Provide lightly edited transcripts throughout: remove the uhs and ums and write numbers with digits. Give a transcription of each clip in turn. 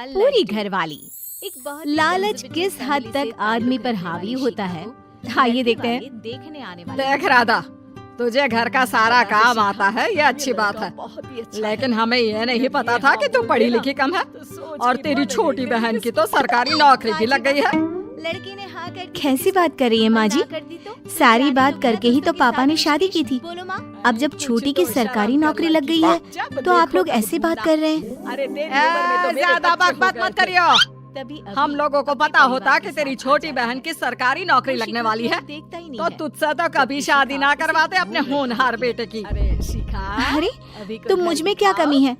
पूरी घरवाली। लालच किस हद तक आदमी पर हावी होता है, आइए देखते हैं। देखने आने देख राधा, तुझे घर का सारा काम आता है, ये अच्छी बात है, लेकिन हमें ये नहीं पता था कि तू पढ़ी लिखी कम है और तेरी छोटी बहन की तो सरकारी नौकरी भी लग गई है। लड़की ने हाँ कर दी। कैसी बात कर रही है माँ जी? कर दी तो सारी बात करके ही तो पापा ने शादी की थी। बोलो माँ। अब जब छोटी की सरकारी नौकरी लग गई है तो आप लोग ऐसे बात कर रहे हैं। अरे ज्यादा बकबक मत करियो। तभी हम लोगों को पता होता कि तेरी छोटी बहन की सरकारी नौकरी लगने वाली है देखता ही नहीं तो है। तुझसे तो कभी शादी ना करवाते अपने होनहार बेटे की। अरे तुम मुझ में क्या कमी है?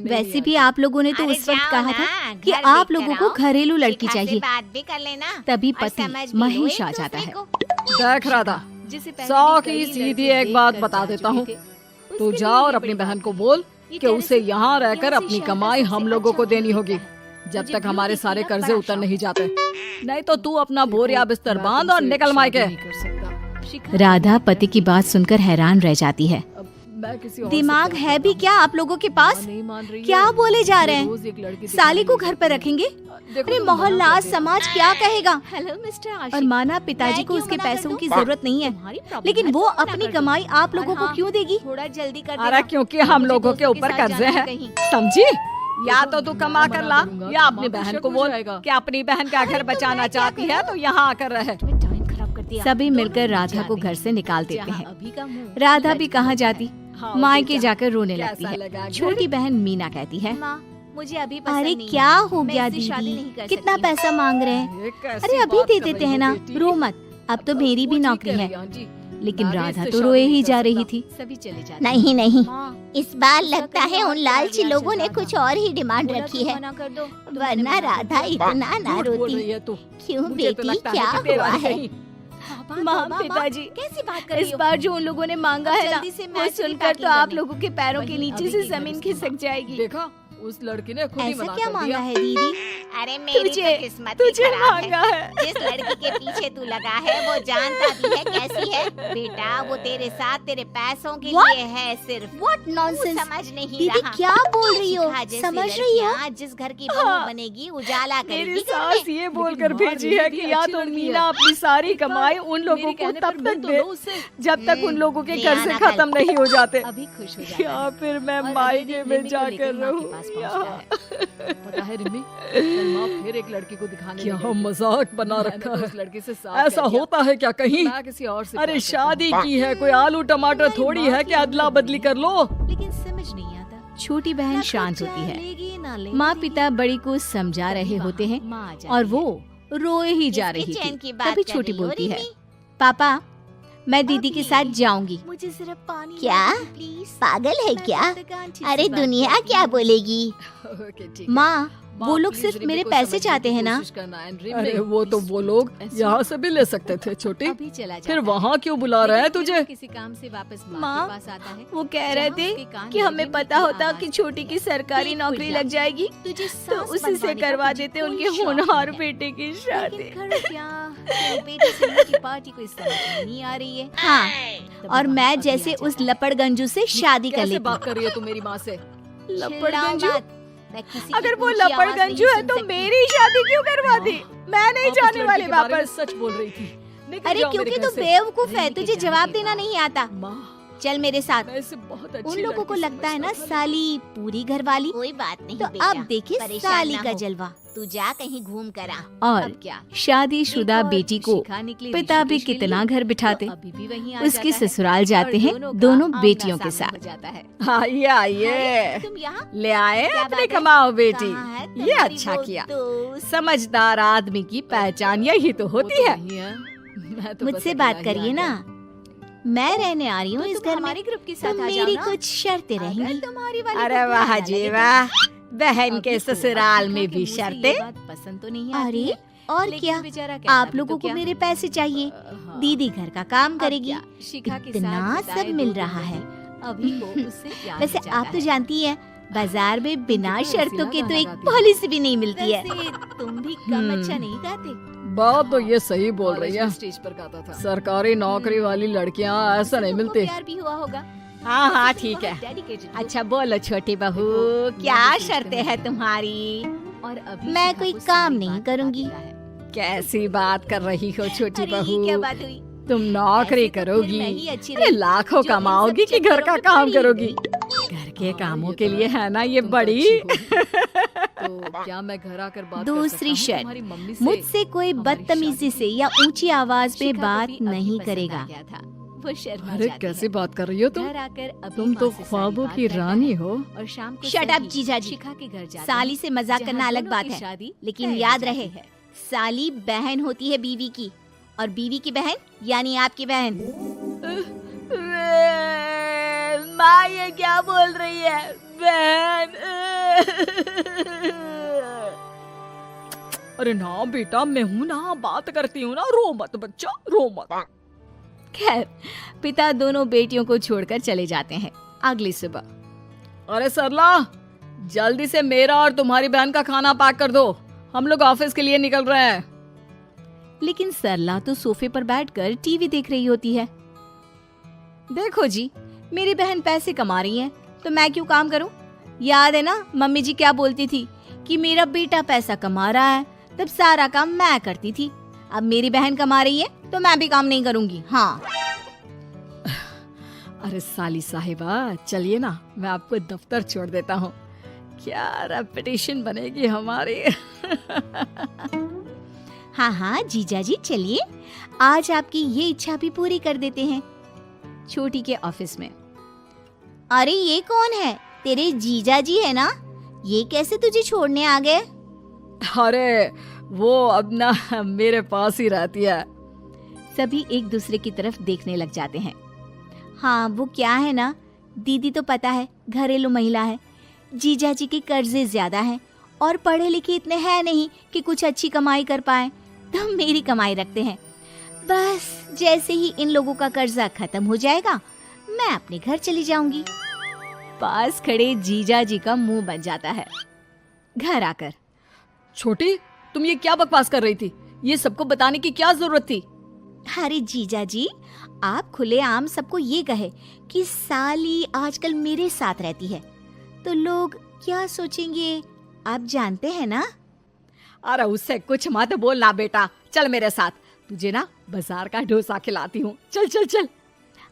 वैसे भी आप लोगों ने तो अरे उस वक्त जाओ कहा ना, था कि घर आप देख लोगों कर को आओ। घरेलू लड़की शिखा से चाहिए। बात भी कर लेना। तभी और पति समझ भी लो महेश एक आ जाता दूसरे है। को। देख राधा, जिसे पहले 100 भी की कई सीधी लड़के एक बात देखकर बता जा देता चुके हूँ। थे। तू उसके जा लिए और ये अपनी बड़ी बहन बात को है। बोल ये कि तेरे उसे से यहाँ रहकर यहाँ से अपनी शादी कमाई सबसे हम लोगों अच्छा को देनी लगता होगी, है। जब मुझे तक हमारे ब्यूटी सारे का कर्जे बड़ा उतर शौक नहीं जाते। नहीं तो तू अपना बोरिया बिस्तर बांध और निकल मायके। शिखा राधा पति की बात सुनकर हैरान रह जाती है। मैं किसी और से दिमाग प्यार है करता भी हूँ। क्या आप लोगों के पास? नहीं मान रही क्या है। बोले जा रहे रोज हैं? एक लड़की साली को दिखाने घर पर लगी। रखेंगे? देखो अरे तुम मना मोहल्ला कर दे। समाज क्या कहेगा? हेलो मिस्टर और आशिक। माना पिताजी मैं को क्यों उसके मना कर पैसों दूं? की जरूरत नहीं है, तुम्हारी प्रॉब्लम लेकिन है, वो तुम मना अपनी कर दो। कमाई आप लोगों और को हाँ, क्यों देगी? थोड़ा जल्दी कर अरे देना। क्योंकि हम मुझे लोगों के दोस्तों ऊपर साथ कर्जे जाना है हैं, कहीं। समझी? या तो तू कमा कर ला करूंगा या तो अपनी माँ को बहन शक को हो बोल जाएगा। कि अपनी बहन का घर बचाना चाहती है तो यहाँ आकर रहे। तुम्हें टाइम खराब कर दिया। सभी दोनों मिलकर राधा जाते को हैं। घर से निकाल देते जहाँ हैं। अभी का मुंह राधा भी कहाँ जाती, हाँ, मायके बेटा, जाकर रोने कैसा लगती है। लगा घर? छोटी बहन मीना कहती है, माँ मुझे अभी पसंद अरे नहीं क्या है। हो मैं गया इससे शादी नहीं दीदी, कर कितना सकती। पैसा मांग रहे हैं? ये कैसी अरे अभी बात दे कर देते रही हैं हो ना, बेटी? रो मत, अब तो मेरी भी वो ठीक नौकरी है। रियान जी। लेकिन मैं भी राधा इससे तो शादी रोए नहीं ही कर जा रही सकता। थी। सभी चले जाते हैं। नहीं नहीं, माँ, इस बार उसका लगता कहीं है और उन प्यार लालची व्यार लोगों चल ने रहा कुछ था। और ही डिमांड बोला रखी तो है, मना कर दो। वरना राधा इतना ना झूठ बोल रोती। रही है तू। क्यों मुझे तो बेटी, लगता क्या है कि तेरा हुआ ही है? कहीं। माँ पिताजी, कैसी बात कर रही इस हो? बार जो उन लोगों ने मांगा है ना, जल्दी से वो मैच की सुनकर पैकिंग तो आप करनी। लोगों के पैरों के वहीं नीचे अभी से की घर जमीन उसकी खिसक जाएगी। देखा, उस लड़की ने खुद ही ऐसा मना क्या कर मांगा दिया। है दीदी? अरे मेरी तुझे- तो किस्मत ही तुझे खराब मांगा है। है। जिस लड़की के पीछे तू लगा है वो जानता भी है कैसी है। बेटा वो तेरे साथ तेरे पैसों के What? लिए है सिर्फ। What तू nonsense? समझ नहीं दीदी रहा। क्या बोल रही हो? शिखा जैसी समझ रही हो? लड़कियां जिस घर की बहू हाँ। बनेगी उजाला मेरी करेगी घर सास में। ये बोलकर माँ भेजी है दीदी कि या अच्छी तो लड़की मीना है। अपनी सारी एक बार कमाई उन लोगों मेरे को कहने तब पर तक मिल तो दे लो उससे। जब तक उन लोगों के ले कर्जे आना कल। खत्म नहीं हो जाते, अभी खुश हो जाता या है। फिर मैं और मायके अगले दिन में रिमी को जाकर लेकर माँ के रहूं। पास पहुंचता है। पता है रिमी, कल माँ फिर एक लड़की को दिखाने क्या ले गई थी। मजाक बना मैंने रखा तो है? उस लड़की से साफ ऐसा कह दिया, होता है क्या कहीं? मैं किसी और से अरे प्यार करता हूँ। शादी की है, कोई आलू टमाटर थोड़ी है कि अदला बदली कर लो। लेकिन समझ नहीं आता। छोटी बहन ना शांत खर्चा होती है। लेगी, ना लेगी, माँ लेगी। पिता बड़ी को समझा रहे तभी होते वहाँ हैं माँ आ जाती और है। वो रोए ही जा किसके रही चैन थी। की बात तभी कर छोटी रही हो, बोलती है, रिमी? पापा मैं दीदी के अभी। साथ जाऊंगी। मुझे सिर्फ पानी क्या? ला दो, प्लीज। पागल है मैं क्या? तब तक आंटी से अरे बात दुनिया करती क्या हूँ। बोलेगी? ओके, ठीक है। माँ माँ, वो लोग प्लीज सिर्फ रिमी मेरे को पैसे समझने चाहते की हैं ना। कोशिश करना है, रिमी। अरे वो तो वो लोग ऐसी- यहाँ से भी ले सकते थे छोटी, अभी चला जाता फिर है। वहाँ क्यों बुला रहे हैं लेकिन फिर तुझे? वो किसी काम से वापस माँ माँ, के पास आता है। वो कह रहे जहाँ थे उसके कान कि में हमें रिमी पता की होता आवाज़ कि छोटी की सरकारी देख नौकरी बुढ़िया, लग जाएगी तुझे तो सास उसी से बनवाने का करवा तुझे देते कोई उनके शौक होनहार नहीं है। बेटे की शादी। लेकिन करो क्या? तेरे बेटे से उनकी पार्टी कोई समझ में नहीं आ रही है। हाँ, तभी और वहाँ मैं अभी जैसे आ उस जाता है। लपड़गंजू से शादी कर कैसे लेती। बात कर रही हो तू मेरी माँ से? लपड़गंजू? चिल्लाओ मत। मैं किसी की अगर वो ऊंची आवाज लपड़गंजू नहीं है सुन तो सकती। मेरी शादी क्यों करवाती? मैं नहीं आप उस जाने लड़की वाली के बारे में वापस। सच बोल रही थी। निकल अरे जाओ क्योंकि मेरे तू घर से। बेवकूफ है, रिमी के तुझे जाने जवाब के देना बाद। नहीं आता। माँ, चल मेरे साथ। मैं इसे बहुत अच्छी उन लोगों को लड़की लगता है ना समझता था। साली पूरी घर वाली, कोई बात नहीं तो बेटा, अब देखिए परेशान साली ना का हो। जलवा। तू जा कहीं घूम कर आ। और अब क्या? शादीशुदा देखो, बेटी को शिखा निकली पिता भी ऋषिकेश के कितना लिए, घर बिठाते। तो अभी भी वहीं आ उसके जाता है। ससुराल जाते और हैं का दोनों आमना बेटियों के सामना साथ। हो जाता है। आइए आइए, अरे, तुम यहाँ ले आए क्या अपने बात है? कमाओ बेटी। कहाँ है ये तुम्हारी अच्छा वो किया। दोस्त? समझदार आदमी की पहचान यही तो वो होती तो है। नहीं है। मैं तो मुझसे बस बात अकेला ही करिए आ ना, गया। मैं रहने आ रही हूँ तो इस तुम घर में, हमारे ग्रुप के तो साथ आ जाओ मेरी ना। कुछ शर्तें अगर रहेंगी। तुम्हारी वाली अरे को वाह बुरा जी लगे तो वाह, बहन के अभी तो ससुराल शिखा में के भी मुंह से ये शर्तें। बात पसंद तो नहीं आती अरे है, और लेकिन क्या, बेचारा कहता आप भी लोगों तो को क्या? मेरे पैसे चाहिए, हाँ। दीदी घर का काम अब करेगी, क्या? शिखा के इतना साथ सब बिताए मिल 2 रहा दिन है। अभी को उससे प्यार वैसे हो जाता आप तो है। जानती हैं बाजार में बिना कितना शर्तों रसीला के तो गाना एक गाती है। पॉलिसी भी नहीं मिलती है। वैसे तुम भी कम अच्छा नहीं गाते। बात तो ये सही बोल कॉलेज रही में है। स्टेज पर गाता था। सरकारी नौकरी वाली लड़कियाँ ऐसा नहीं तुमको मिलती। प्यार भी हुआ होगा। हाँ हाँ तुम ठीक है। बहुत dedicated हो। अच्छा बोलो छोटी बहू, देखो, क्या मैं भी सोचती शर्तें हूँ। हैं तुम्हारी? और अभी मैं शिखा कोई को काम सारी नहीं बात करूंगी। बता देता है। कैसी बात कर रही हो छोटी अरे ये बहू? क्या बात हुई? तुम नौकरी ऐसे तो फिर करोगी, मैं ही अच्छी अरे रही, लाखों जो इन कमाओगी सब कि घर का चक्करों में काम पड़ी करोगी? हुई। घर के हाँ, कामों ये के तो लिए है। है ना ये तुम तो बड़ी। अच्छी होगी। तो क्या मैं घर आकर बात कर दूसरी सकता हूँ शर्त, तुम्हारी मम्मी से? मुझसे कोई हमारी बदतमीजी शादी से या ऊंची आवाज में शिखा को बात भी अभी नहीं पसंद आ करेगा। गया था। वो शर्मा अरे जाती कैसी है। बात कर रही हो तुम? घर आकर अभी तुम तो माँ से सारी ख्वाबों बात की करता रानी है हो। और शाम को Shut up, सभी जीजाजी। शिखा के घर जाते साली हैं, से मजाक जहाँ करना अलग दोनों बात की है, शादी लेकिन तय हो याद जाती रहे, है। साली बहन होती है बीवी की, और बीवी की बहन यानी आपकी बहन। माँ ये क्या बोल रही है? बहन। अरे ना बेटा, मैं हूँ ना, बात करती हूँ ना, रो मत बच्चा, रो मत। खैर, पिता दोनों बेटियों को छोड़कर चले जाते हैं। अगली सुबह अरे सरला, जल्दी से मेरा और तुम्हारी बहन का खाना पैक कर दो, हम लोग ऑफिस के लिए निकल रहे हैं। लेकिन सरला तो सोफे पर बैठकर टीवी देख रही होती है। देखो जी, मेरी बहन पैसे कमा रही है तो मैं क्यों काम करूं? याद है ना मम्मी जी क्या बोलती थी कि मेरा बेटा पैसा कमा रहा है, तब सारा काम मैं करती थी। अब मेरी बहन कमा रही है तो मैं भी काम नहीं करूंगी। हाँ, अरे साली साहिबा, चलिए ना, मैं आपको दफ्तर छोड़ देता हूँ। क्या रेपुटेशन बनेगी हमारी। हाँ हाँ जीजाजी, चलिए, आज आपकी ये इच्छा भी पूरी कर देते हैं। छोटी के ऑफिस में अरे ये कौन है? तेरे जीजाजी है ना? ये कैसे तुझे छोड़ने आ गए? अरे वो अब ना मेरे पास ही रहती है। सभी एक दूसरे की तरफ देखने लग जाते हैं। हाँ, वो क्या है ना, दीदी तो पता है घरेलू महिला है, जीजाजी के कर्जे ज्यादा हैं और पढ़े लिखे इतने हैं नहीं कि कुछ अच्छी कमाई कर पाए, तो मेरी कमाई रखते हैं। बस जैसे ही इन लोगों का कर्जा खत्म हो जाएगा, मैं अपने घर चली जाऊंगी। पास खड़े जीजा जी का मुंह बन जाता है। घर आकर छोटी, तुम ये क्या बकवास कर रही थी? ये सबको बताने की क्या जरूरत थी? अरे जीजाजी, आप खुलेआम सबको ये कहे कि साली आजकल मेरे साथ रहती है, तो लोग क्या सोचेंगे आप जानते हैं ना? अरे उससे कुछ मत बोलना बेटा, चल मेरे साथ, तुझे ना बाजार का डोसा खिलाती हूँ। चल चल चल।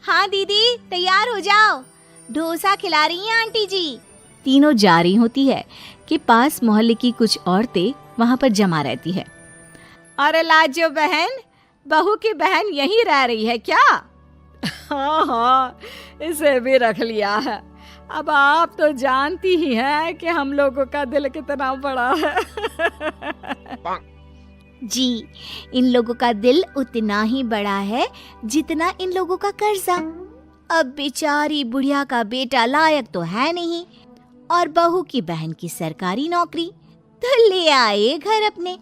हाँ दीदी, तैयार हो जाओ, डोसा खिला रही हैं आंटी जी। तीनों जा रही होती है कि पास मोहल्ले की कुछ औरतें वहां पर जमा रहती है। अरे लाजो बहन, बहू की बहन यहीं रह रही है क्या? हाँ हाँ, इसे भी रख लिया है। अब आप तो जानती ही हैं कि हम लोगों का दिल कितना बड़ा है। जी, इन लोगों का दिल उतना ही बड़ा है जितना इन लोगों का कर्जा। अब बेचारी बुढ़िया का बेटा लायक तो है नहीं, और बहू की बहन की सरकारी नौकरी, तो ले आए घर अपने।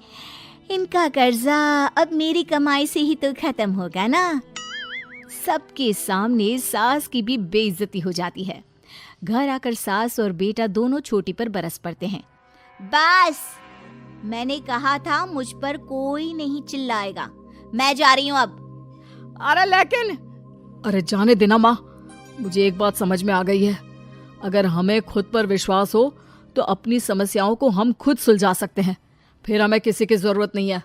इनका कर्जा अब मेरी कमाई से ही तो खत्म होगा ना। सबके सामने सास की भी बेइज्जती हो जाती है। घर आकर सास और बेटा दोनों छोटी पर बरस पड़ते हैं। बस, मैंने कहा था मुझ पर कोई नहीं चिल्लाएगा। मैं जा रही हूँ अब। अरे लेकिन, अरे जाने देना माँ, मुझे एक बात समझ में आ गई है। अगर हमें खुद पर विश्वास हो तो अपनी समस्याओं को हम खुद सुलझा सकते हैं, फिर हमें किसी की जरूरत नहीं है।